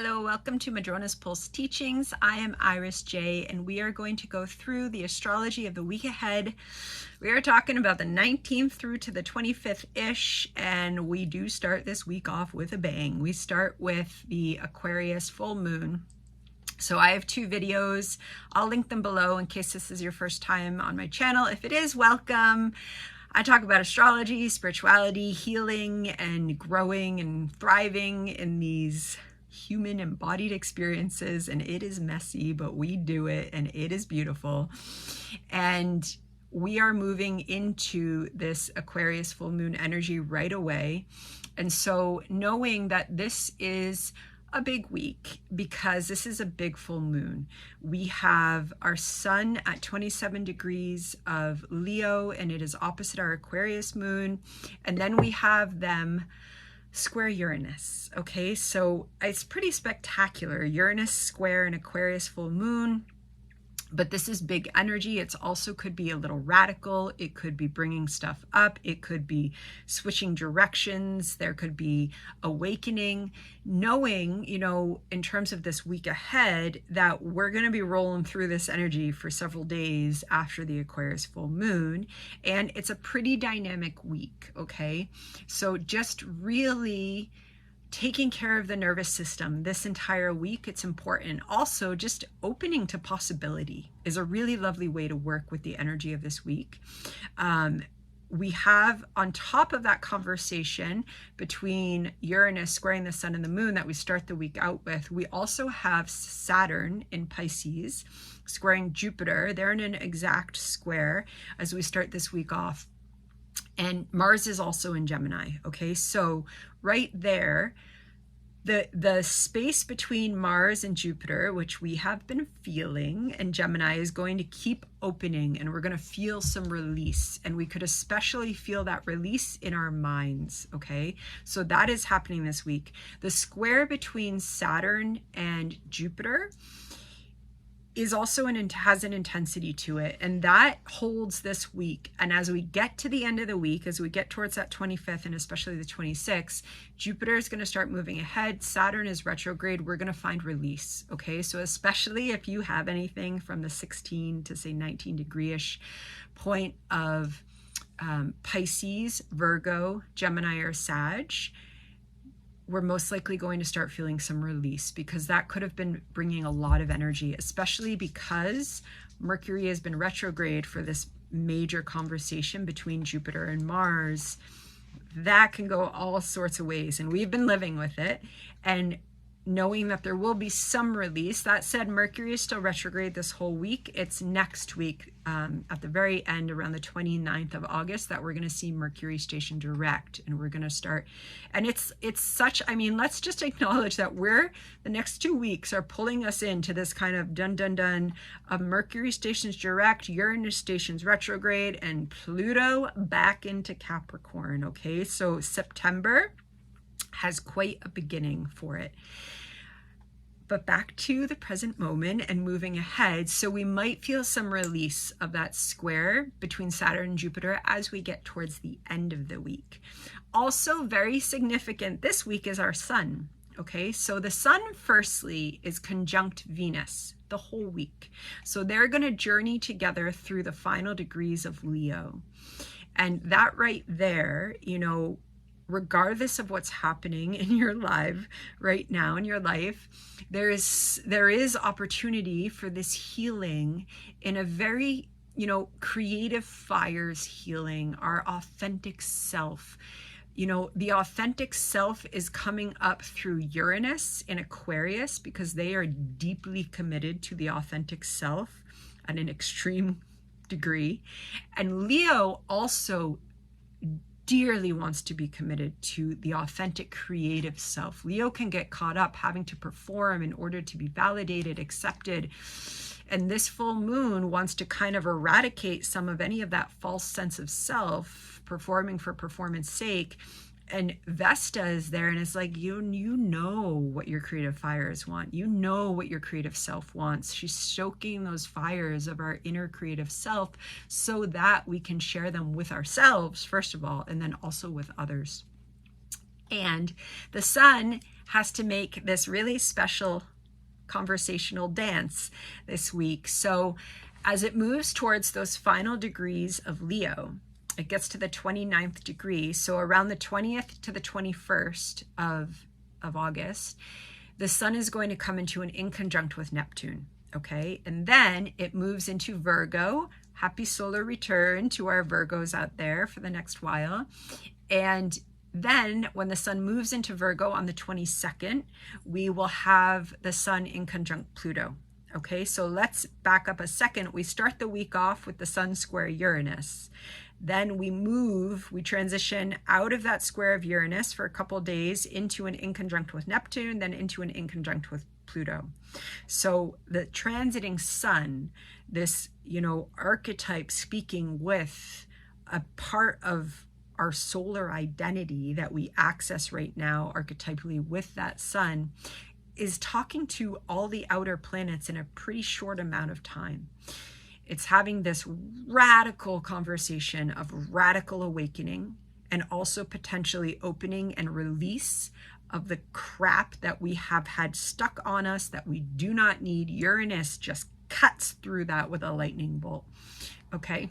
Hello, welcome to Madrona's Pulse Teachings. I am Iris J, and we are going to go through the astrology of the week ahead. We are talking about the 19th through to the 25th-ish, and we do start this week off with a bang. We start with the Aquarius Full Moon. So I have two videos. I'll link them below in case this is your first time on my channel. If it is, welcome. I talk about astrology, spirituality, healing, and growing and thriving in these human embodied experiences, and it is messy, but we do it, and it is beautiful. And we are moving into this Aquarius full moon energy right away. And so knowing that this is a big week because this is a big full moon. We have our sun at 27 degrees of Leo, and it is opposite our Aquarius moon. And then we have them square Uranus. Okay, so it's pretty spectacular. Uranus square an Aquarius full moon. But this is big energy. It's also could be a little radical. It could be bringing stuff up. It could be switching directions. There could be awakening, knowing, in terms of this week ahead, that we're going to be rolling through this energy for several days after the Aquarius full moon. And it's a pretty dynamic week. Okay. So just really taking care of the nervous system this entire week, it's important. Also, just opening to possibility is a really lovely way to work with the energy of this week. We have, on top of that conversation between Uranus squaring the sun and the moon that we start the week out with, we also have Saturn in Pisces squaring Jupiter. They're in an exact square as we start this week off. And Mars is also in Gemini. Okay, so right there, the space between Mars and Jupiter, which we have been feeling, and Gemini is going to keep opening, and we're going to feel some release. And we could especially feel that release in our minds. Okay, so that is happening this week. The square between Saturn and Jupiter is also has an intensity to it, and that holds this week. And as we get to the end of the week, as we get towards that 25th and especially the 26th, Jupiter is going to start moving ahead. Saturn is retrograde. We're going to find release. Okay, so especially if you have anything from the 16 to say 19 degree-ish point of Pisces, Virgo, Gemini, or Sag, we're most likely going to start feeling some release, because that could have been bringing a lot of energy, especially because Mercury has been retrograde for this major conversation between Jupiter and Mars. That can go all sorts of ways, and we've been living with it and knowing that there will be some release. That said, Mercury is still retrograde this whole week. It's next week, at the very end, around the 29th of August, that we're going to see Mercury station direct, and we're going to start. And it's such, let's just acknowledge that the next 2 weeks are pulling us into this kind of dun of Mercury stations direct, Uranus stations retrograde, and Pluto back into Capricorn. Okay, so September has quite a beginning for it. But back to the present moment and moving ahead. So we might feel some release of that square between Saturn and Jupiter as we get towards the end of the week. Also very significant this week is our sun. Okay, so the sun firstly is conjunct Venus the whole week. So they're going to journey together through the final degrees of Leo. And that right there, regardless of what's happening in your life right now in your life, there is opportunity for this healing in a very, creative fires healing, our authentic self. The authentic self is coming up through Uranus in Aquarius, because they are deeply committed to the authentic self at an extreme degree. And Leo also dearly wants to be committed to the authentic creative self. Leo can get caught up having to perform in order to be validated, accepted. And this full moon wants to kind of eradicate some of any of that false sense of self, performing for performance sake. And Vesta is there, and it's like, you know what your creative fires want. You know what your creative self wants. She's stoking those fires of our inner creative self so that we can share them with ourselves, first of all, and then also with others. And the sun has to make this really special conversational dance this week. So as it moves towards those final degrees of Leo, it gets to the 29th degree. So around the 20th to the 21st of August, the sun is going to come into an inconjunct with Neptune. Okay, and then it moves into Virgo. Happy solar return to our Virgos out there for the next while. And then when the sun moves into Virgo on the 22nd, we will have the sun in conjunct Pluto. Okay, so let's back up a second. We start the week off with the sun square Uranus. Then we transition out of that square of Uranus for a couple days into an inconjunct with Neptune, then into an inconjunct with Pluto. So the transiting sun, this, archetype speaking with a part of our solar identity that we access right now archetypally with that sun, is talking to all the outer planets in a pretty short amount of time. It's having this radical conversation of radical awakening and also potentially opening and release of the crap that we have had stuck on us that we do not need. Uranus just cuts through that with a lightning bolt, okay?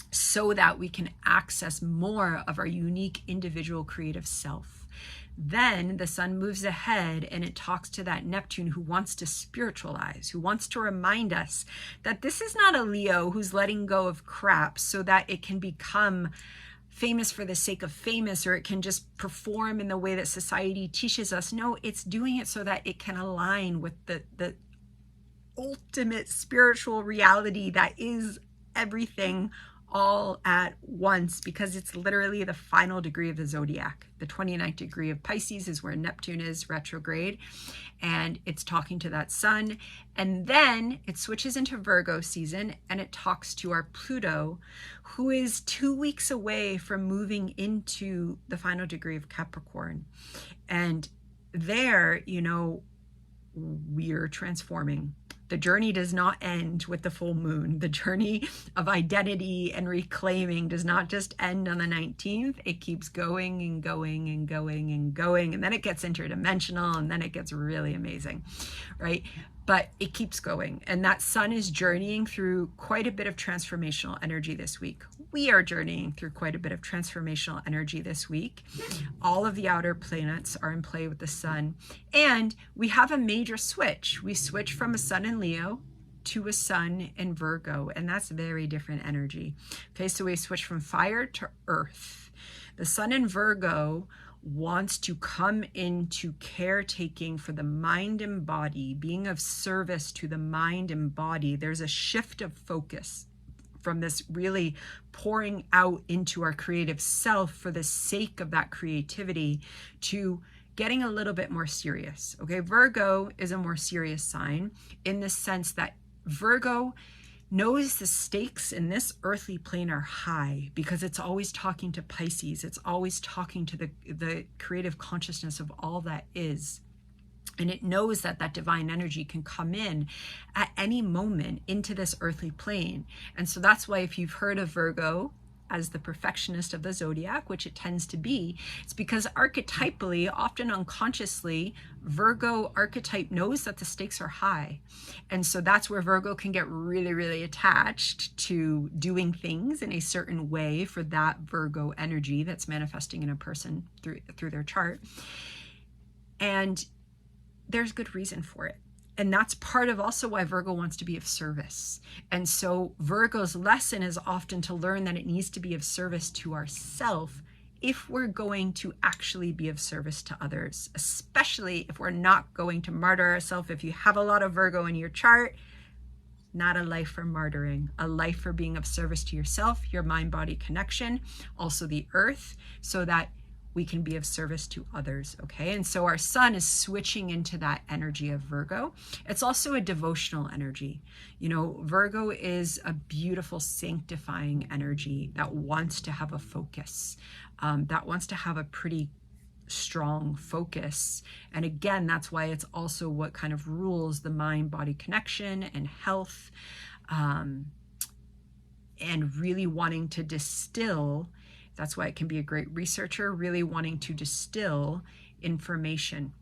So that we can access more of our unique individual creative self. Then the sun moves ahead and it talks to that Neptune who wants to spiritualize, who wants to remind us that this is not a Leo who's letting go of crap so that it can become famous for the sake of famous, or it can just perform in the way that society teaches us. No, it's doing it so that it can align with the ultimate spiritual reality that is everything all at once, because it's literally the final degree of the zodiac. The 29th degree of Pisces is where Neptune is retrograde, and it's talking to that sun. And then it switches into Virgo season and it talks to our Pluto, who is 2 weeks away from moving into the final degree of Capricorn. And there, we're transforming. The journey does not end with the full moon. The journey of identity and reclaiming does not just end on the 19th. It keeps going and going and going and going. And then it gets interdimensional and then it gets really amazing, right? But it keeps going. And that sun is journeying through quite a bit of transformational energy this week. We are journeying through quite a bit of transformational energy this week. All of the outer planets are in play with the sun. And we have a major switch. We switch from a sun in Leo to a sun in Virgo. And that's very different energy. Okay, so we switch from fire to earth. The sun in Virgo wants to come into caretaking for the mind and body, being of service to the mind and body. There's a shift of focus from this really pouring out into our creative self for the sake of that creativity to getting a little bit more serious. Okay, Virgo is a more serious sign in the sense that Virgo knows the stakes in this earthly plane are high because it's always talking to Pisces. It's always talking to the creative consciousness of all that is. And it knows that that divine energy can come in at any moment into this earthly plane. And so that's why if you've heard of Virgo as the perfectionist of the zodiac, which it tends to be, it's because archetypally, often unconsciously, Virgo archetype knows that the stakes are high. And so that's where Virgo can get really, really attached to doing things in a certain way for that Virgo energy that's manifesting in a person through their chart. And there's good reason for it. And that's part of also why Virgo wants to be of service. And so Virgo's lesson is often to learn that it needs to be of service to ourselves if we're going to actually be of service to others, especially if we're not going to martyr ourselves. If you have a lot of Virgo in your chart, not a life for martyring, a life for being of service to yourself, your mind-body connection, also the earth, so that we can be of service to others, okay? And so our sun is switching into that energy of Virgo. It's also a devotional energy. Virgo is a beautiful sanctifying energy that wants to have a focus, that wants to have a pretty strong focus. And again, that's why it's also what kind of rules the mind-body connection and health, and really wanting to distill That's why it can be a great researcher, really wanting to distill information.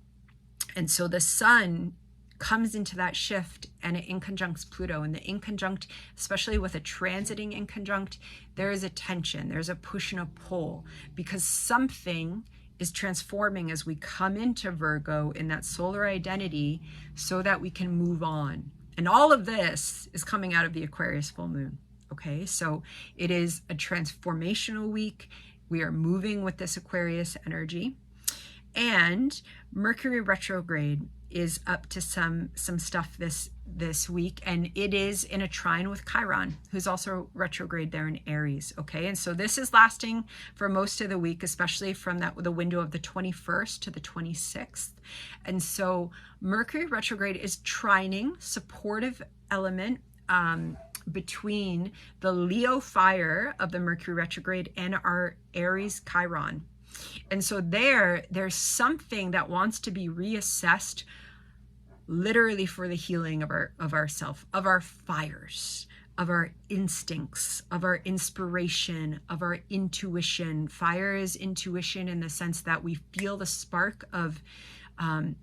And so the sun comes into that shift and it inconjuncts Pluto. And the inconjunct, especially with a transiting inconjunct, there is a tension, there's a push and a pull, because something is transforming as we come into Virgo in that solar identity so that we can move on. And all of this is coming out of the Aquarius full moon. Okay, so it is a transformational week. We are moving with this Aquarius energy. And Mercury retrograde is up to some stuff this week, and it is in a trine with Chiron, who's also retrograde there in Aries. Okay, and so this is lasting for most of the week, especially from the window of the 21st to the 26th. And so Mercury retrograde is trining, supportive element between the Leo fire of the Mercury retrograde and our Aries Chiron. And so there's something that wants to be reassessed, literally for the healing of ourself, of our fires, of our instincts, of our inspiration, of our intuition. Fire is intuition in the sense that we feel the spark of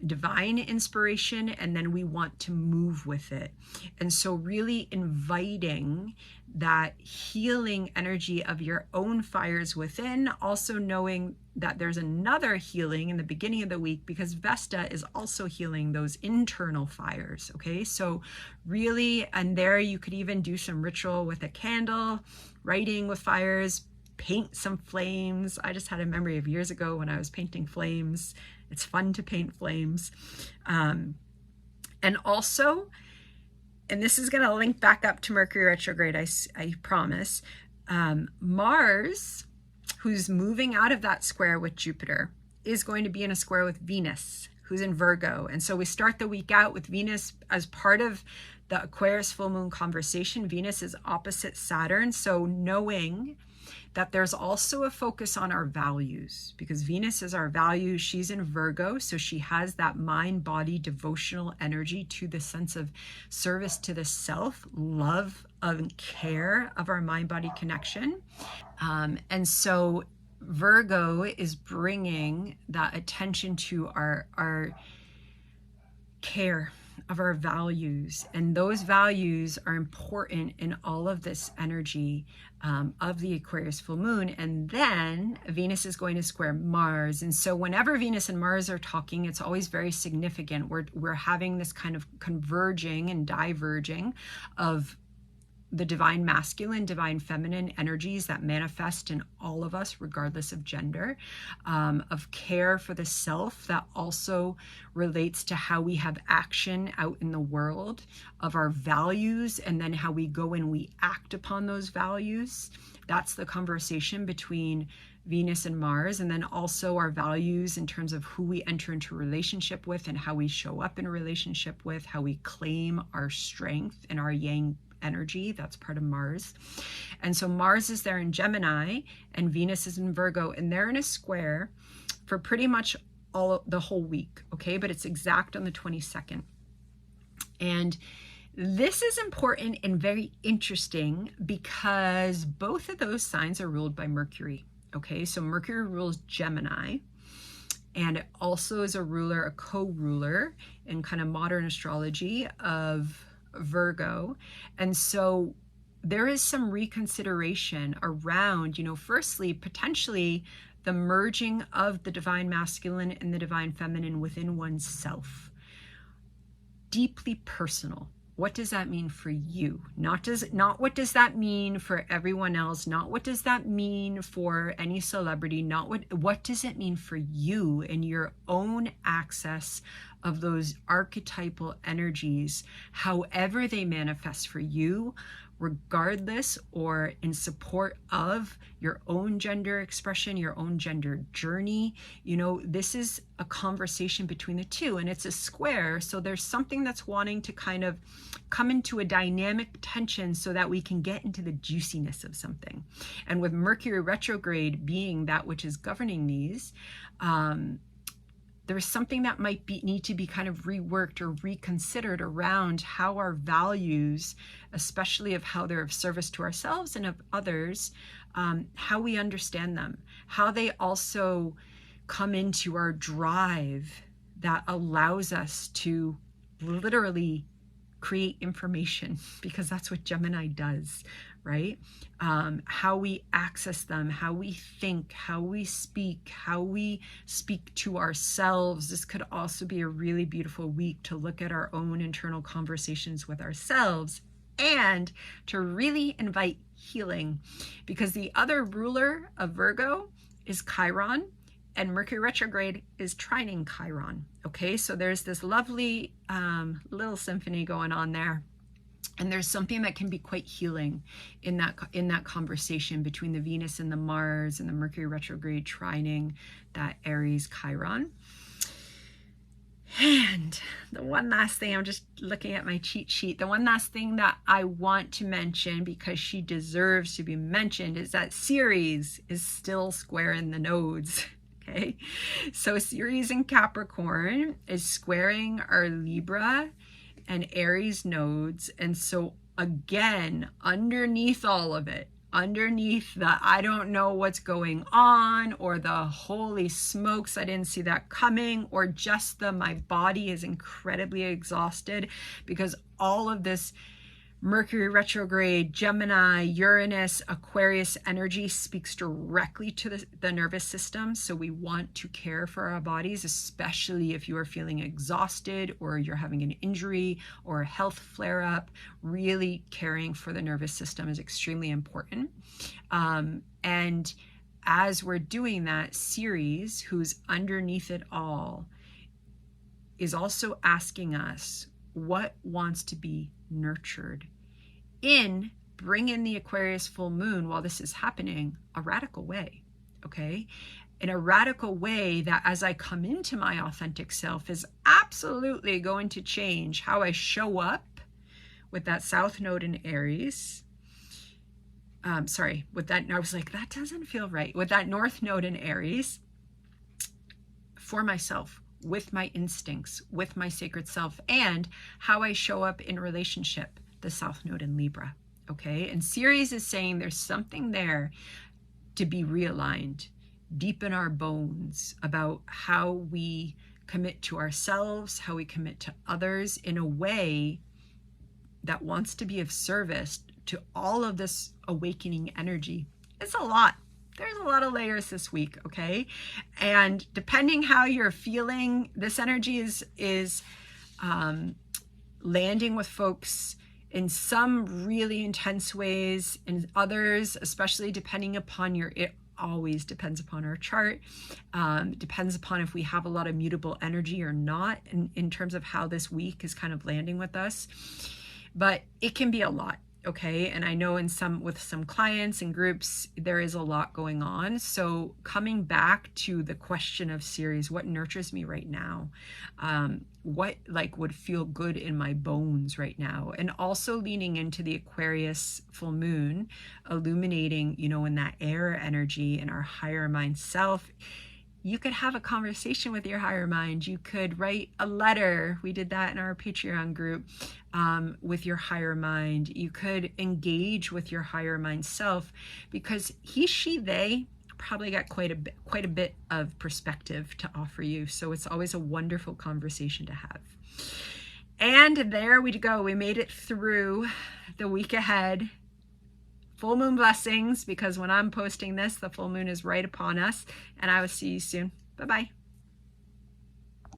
divine inspiration, and then we want to move with it. And so really inviting that healing energy of your own fires within, also knowing that there's another healing in the beginning of the week, because Vesta is also healing those internal fires. Okay, so really, and there you could even do some ritual with a candle, writing with fires, paint some flames. I just had a memory of years ago when I was painting flames. It's fun to paint flames. And also, and this is going to link back up to Mercury retrograde, I promise, Mars, who's moving out of that square with Jupiter, is going to be in a square with Venus, who's in Virgo. And so we start the week out with Venus as part of the Aquarius full moon conversation. Venus is opposite Saturn. So knowing that there's also a focus on our values, because Venus is our values. She's in Virgo, so she has that mind-body devotional energy to the sense of service to the self, love and care of our mind-body connection. And so Virgo is bringing that attention to our care of our values, and those values are important in all of this energy of the Aquarius full moon. And then Venus is going to square Mars, and so whenever Venus and Mars are talking, it's always very significant. We're having this kind of converging and diverging of the divine masculine, divine feminine energies that manifest in all of us, regardless of gender, of care for the self that also relates to how we have action out in the world, of our values, and then how we go and we act upon those values. That's the conversation between Venus and Mars, and then also our values in terms of who we enter into a relationship with and how we show up in a relationship with, how we claim our strength and our yang energy. That's part of Mars. And so Mars is there in Gemini and Venus is in Virgo, and they're in a square for pretty much the whole week. Okay, but it's exact on the 22nd. And this is important and very interesting because both of those signs are ruled by Mercury. Okay, so Mercury rules Gemini, and it also is a co-ruler in kind of modern astrology of Virgo. And so there is some reconsideration around, firstly, potentially the merging of the divine masculine and the divine feminine within oneself. Deeply personal. What does that mean for you? Not what does that mean for everyone else? Not what does that mean for any celebrity? Not what does it mean for you and your own access of those archetypal energies, however they manifest for you, regardless or in support of your own gender expression, your own gender journey. This is a conversation between the two, and it's a square. So there's something that's wanting to kind of come into a dynamic tension so that we can get into the juiciness of something. And with Mercury retrograde being that which is governing these, there's something that might need to be kind of reworked or reconsidered around how our values, especially of how they're of service to ourselves and of others, how we understand them, how they also come into our drive that allows us to literally create information, because that's what Gemini does, right? How we access them, how we think, how we speak to ourselves. This could also be a really beautiful week to look at our own internal conversations with ourselves and to really invite healing, because the other ruler of Virgo is Chiron, and Mercury retrograde is trining Chiron. Okay, so there's this lovely little symphony going on there, and there's something that can be quite healing in that conversation between the Venus and the Mars and the Mercury retrograde trining that Aries Chiron. And the one last thing, I'm just looking at my cheat sheet, the one last thing that I want to mention, because she deserves to be mentioned, is that Ceres is still squaring the nodes. Okay, so Ceres in Capricorn is squaring our Libra and Aries nodes. And so again, underneath all of it, underneath the I don't know what's going on, or the holy smokes, I didn't see that coming, or just the my body is incredibly exhausted, because all of this Mercury retrograde, Gemini, Uranus, Aquarius energy speaks directly to the nervous system. So we want to care for our bodies, especially if you are feeling exhausted or you're having an injury or a health flare-up. Really caring for the nervous system is extremely important. And as we're doing that, Ceres, who's underneath it all, is also asking us what wants to be nurtured. Bring in the Aquarius full moon while this is happening, a radical way, okay? In a radical way that as I come into my authentic self is absolutely going to change how I show up with that South Node in Aries. With that, I was like, that doesn't feel right. With that North Node in Aries, for myself, with my instincts, with my sacred self, and how I show up in relationship, the South Node in Libra, okay? And Ceres is saying there's something there to be realigned deep in our bones about how we commit to ourselves, how we commit to others in a way that wants to be of service to all of this awakening energy. It's a lot. There's a lot of layers this week, okay? And depending how you're feeling, this energy is landing with folks in some really intense ways, in others, especially depending upon it always depends upon our chart. Depends upon if we have a lot of mutable energy or not in terms of how this week is kind of landing with us. But it can be a lot, okay? And I know with some clients and groups, there is a lot going on. So coming back to the question of Ceres, what nurtures me right now? What would feel good in my bones right now? And also leaning into the Aquarius full moon, illuminating, in that air energy in our higher mind self. You could have a conversation with your higher mind. You could write a letter. We did that in our Patreon group with your higher mind. You could engage with your higher mind self, because he, she, they probably got quite a bit of perspective to offer you. So it's always a wonderful conversation to have. And there we go. We made it through the week ahead. Full moon blessings, because when I'm posting this, the full moon is right upon us. And I will see you soon. Bye-bye.